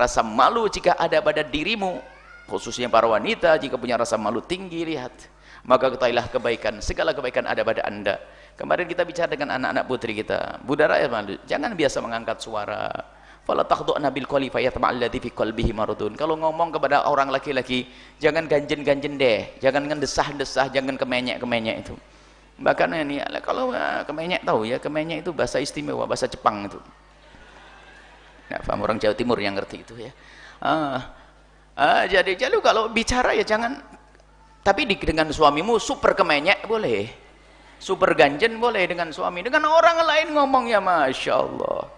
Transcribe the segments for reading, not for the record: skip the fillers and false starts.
rasa malu jika ada pada dirimu, khususnya para wanita jika punya rasa malu tinggi, lihat, maka ketahuilah kebaikan, segala kebaikan ada pada anda. Kemarin kita bicara dengan anak-anak putri kita, Bunda Raya malu, jangan biasa mengangkat suara. Fala takhdu'na bil qawli fayatma'alladzi fi qalbihi maradun. Kalau ngomong kepada orang laki-laki, jangan ganjen-ganjen deh, jangan ngendesah-desah, jangan kemenyek-kemenyek itu. Bahkan ini kalau kemenyek, tahu ya, kemenyek itu bahasa istimewa, bahasa Jepang itu. Nggak paham orang Jawa Timur yang ngerti itu ya. Jadi kalau bicara ya jangan, tapi dengan suamimu super kemenyek boleh, super ganjen boleh dengan suami, dengan orang lain ngomong ya Masya Allah.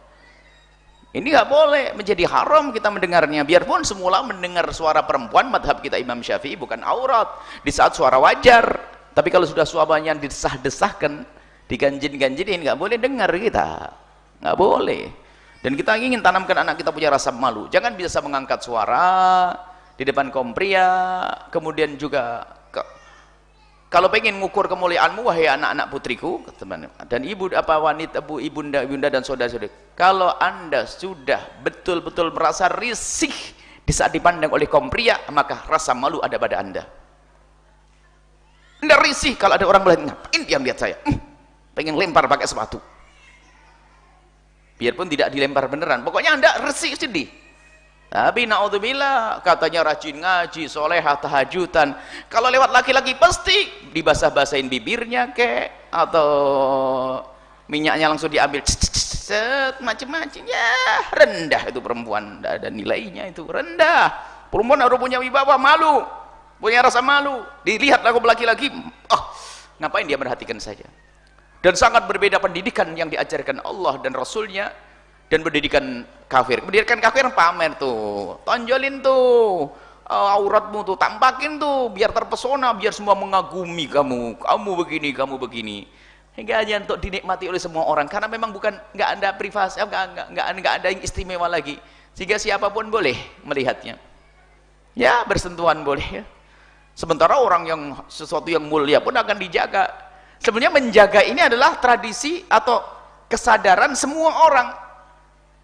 Ini nggak boleh, menjadi haram kita mendengarnya. Biarpun semula mendengar suara perempuan, madhab kita Imam Syafi'i bukan aurat di saat suara wajar, tapi kalau sudah suaminya disah-desahkan, diganjin-ganjinin, nggak boleh dengar kita, nggak boleh. Dan kita ingin tanamkan anak kita punya rasa malu, jangan biasa mengangkat suara di depan kaum pria. Kemudian juga kalau pengen ngukur kemuliaanmu wahai anak-anak putriku teman, dan ibu wanita, ibunda dan saudara-saudari, kalau anda sudah betul-betul merasa risih di saat dipandang oleh kaum pria, maka rasa malu ada pada anda. Anda risih kalau ada orang melihat, ngapain dia lihat saya, pengen lempar pakai sepatu, biarpun tidak dilempar beneran, pokoknya anda resih, sedih. Tapi naudzubillah, katanya rajin ngaji, solehah, tahajudan, kalau lewat laki-laki pasti dibasah-basahin bibirnya kek, atau minyaknya langsung diambil, macam-macam ya. Rendah itu perempuan, tidak ada nilainya, itu rendah. Perempuan harus punya wibawa, malu, punya rasa malu. Dilihat lagu laki-laki, ngapain dia merhatikan saja. Dan sangat berbeda pendidikan yang diajarkan Allah dan Rasulnya dan pendidikan kafir. Pendidikan kafir pamer tuh, tonjolin tuh auratmu tuh, tampakin tuh, biar terpesona, biar semua mengagumi kamu, kamu begini, kamu begini, hingga hanya untuk dinikmati oleh semua orang, karena memang bukan, nggak ada privasi, nggak ada yang istimewa lagi, sehingga siapapun boleh melihatnya ya, bersentuhan boleh ya. Sementara orang yang sesuatu yang mulia pun akan dijaga. Sebenarnya menjaga ini adalah tradisi atau kesadaran semua orang.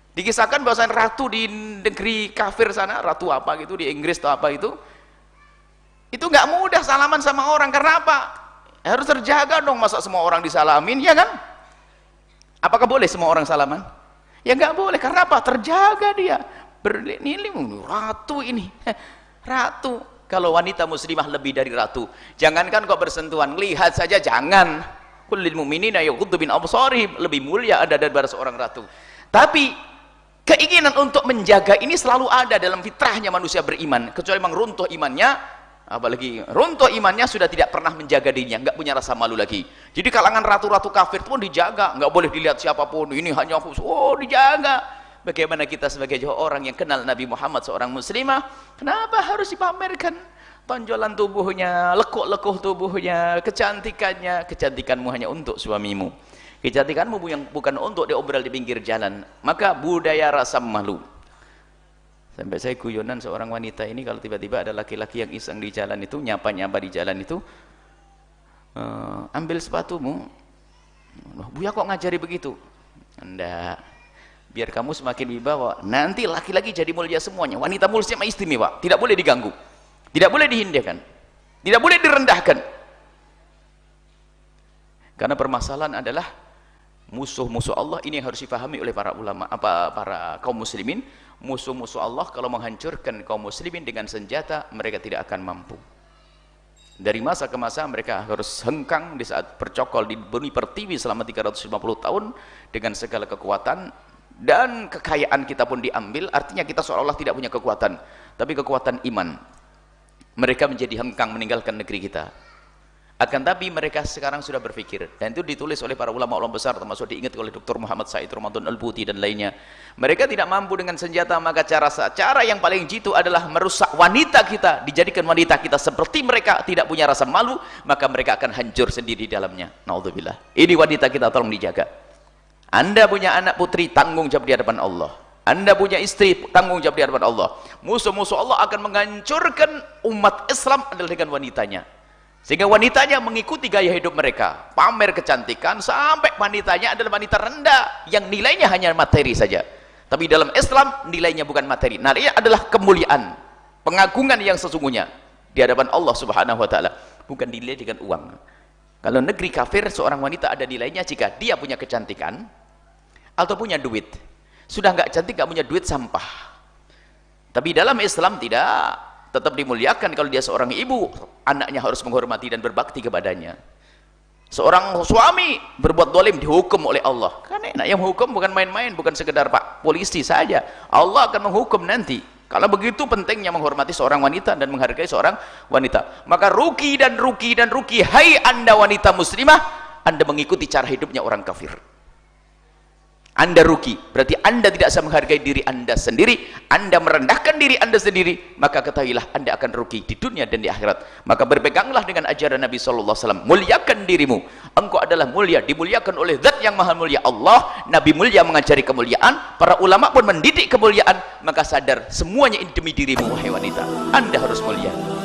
Dikisahkan bahwasanya ratu di negeri kafir sana, ratu apa gitu di Inggris atau apa itu nggak mudah salaman sama orang. Karena apa? Harus terjaga dong, masa semua orang disalamin, ya kan? Apakah boleh semua orang salaman? Ya nggak boleh. Karena apa? Terjaga dia. Ini ratu ini, ratu. Kalau wanita muslimah lebih dari ratu, jangankan kok bersentuhan, lihat saja jangan. Kullil mu'minina yaghuddu min absarihim, lebih mulia ada daripada seorang ratu. Tapi keinginan untuk menjaga ini selalu ada dalam fitrahnya manusia beriman, kecuali memang runtuh imannya, apalagi runtuh imannya sudah tidak pernah menjaga dirinya, nggak punya rasa malu lagi. Jadi kalangan ratu-ratu kafir pun dijaga, nggak boleh dilihat siapapun, ini hanya khusus, dijaga. Bagaimana kita sebagai orang yang kenal Nabi Muhammad, seorang muslimah, kenapa harus dipamerkan tonjolan tubuhnya, lekuk-lekuk tubuhnya, kecantikannya? Kecantikanmu hanya untuk suamimu, kecantikanmu bukan untuk diobral di pinggir jalan. Maka budaya rasa malu. Sampai saya guyonan seorang wanita ini, kalau tiba-tiba ada laki-laki yang iseng di jalan itu, nyapa-nyapa di jalan itu, ambil sepatumu. Buya kok ngajari begitu? Enggak, biar kamu semakin wibawa, nanti laki-laki jadi mulia semuanya. Wanita mulia istimewa, tidak boleh diganggu, tidak boleh dihindarkan, tidak boleh direndahkan. Karena permasalahan adalah musuh-musuh Allah ini yang harus difahami oleh para ulama, para kaum muslimin. Musuh-musuh Allah kalau menghancurkan kaum muslimin dengan senjata, mereka tidak akan mampu. Dari masa ke masa mereka harus hengkang di saat bercokol di bumi pertiwi selama 350 tahun dengan segala kekuatan. Dan kekayaan kita pun diambil, artinya kita seolah-olah tidak punya kekuatan, tapi kekuatan iman. Mereka menjadi hengkang meninggalkan negeri kita. Akan tapi mereka sekarang sudah berpikir, dan itu ditulis oleh para ulama-ulama besar, termasuk diingat oleh Dr. Muhammad Said Ramadan Al-Buti dan lainnya. Mereka tidak mampu dengan senjata, maka cara yang paling jitu adalah merusak wanita kita, dijadikan wanita kita seperti mereka, tidak punya rasa malu, maka mereka akan hancur sendiri di dalamnya. Naudzubillah. Ini wanita kita tolong dijaga. Anda punya anak putri, tanggung jawab di hadapan Allah. Anda punya istri, tanggung jawab di hadapan Allah. Musuh-musuh Allah akan menghancurkan umat Islam adalah dengan wanitanya. Sehingga wanitanya mengikuti gaya hidup mereka, pamer kecantikan, sampai wanitanya adalah wanita rendah yang nilainya hanya materi saja. Tapi dalam Islam nilainya bukan materi. Nah, ini adalah kemuliaan, pengagungan yang sesungguhnya di hadapan Allah Subhanahu wa taala, bukan dinilai dengan uang. Kalau negeri kafir, seorang wanita ada nilainya jika dia punya kecantikan atau punya duit. Sudah nggak cantik, nggak punya duit, sampah. Tapi dalam Islam tidak, tetap dimuliakan. Kalau dia seorang ibu, anaknya harus menghormati dan berbakti kepadanya. Seorang suami berbuat dolim dihukum oleh Allah. Kan enak, yang menghukum bukan main-main, bukan sekedar pak polisi saja. Allah akan menghukum nanti. Kalau begitu pentingnya menghormati seorang wanita dan menghargai seorang wanita. Maka rugi dan rugi dan rugi, hai anda wanita muslimah, anda mengikuti cara hidupnya orang kafir. Anda rugi, berarti anda tidak bisa menghargai diri anda sendiri, anda merendahkan diri anda sendiri, maka ketahuilah anda akan rugi di dunia dan di akhirat. Maka berpeganglah dengan ajaran Nabi SAW, muliakan dirimu, engkau adalah mulia, dimuliakan oleh zat yang maha mulia Allah. Nabi mulia mengajari kemuliaan, para ulama pun mendidik kemuliaan. Maka sadar semuanya ini demi dirimu, wahai wanita, anda harus mulia.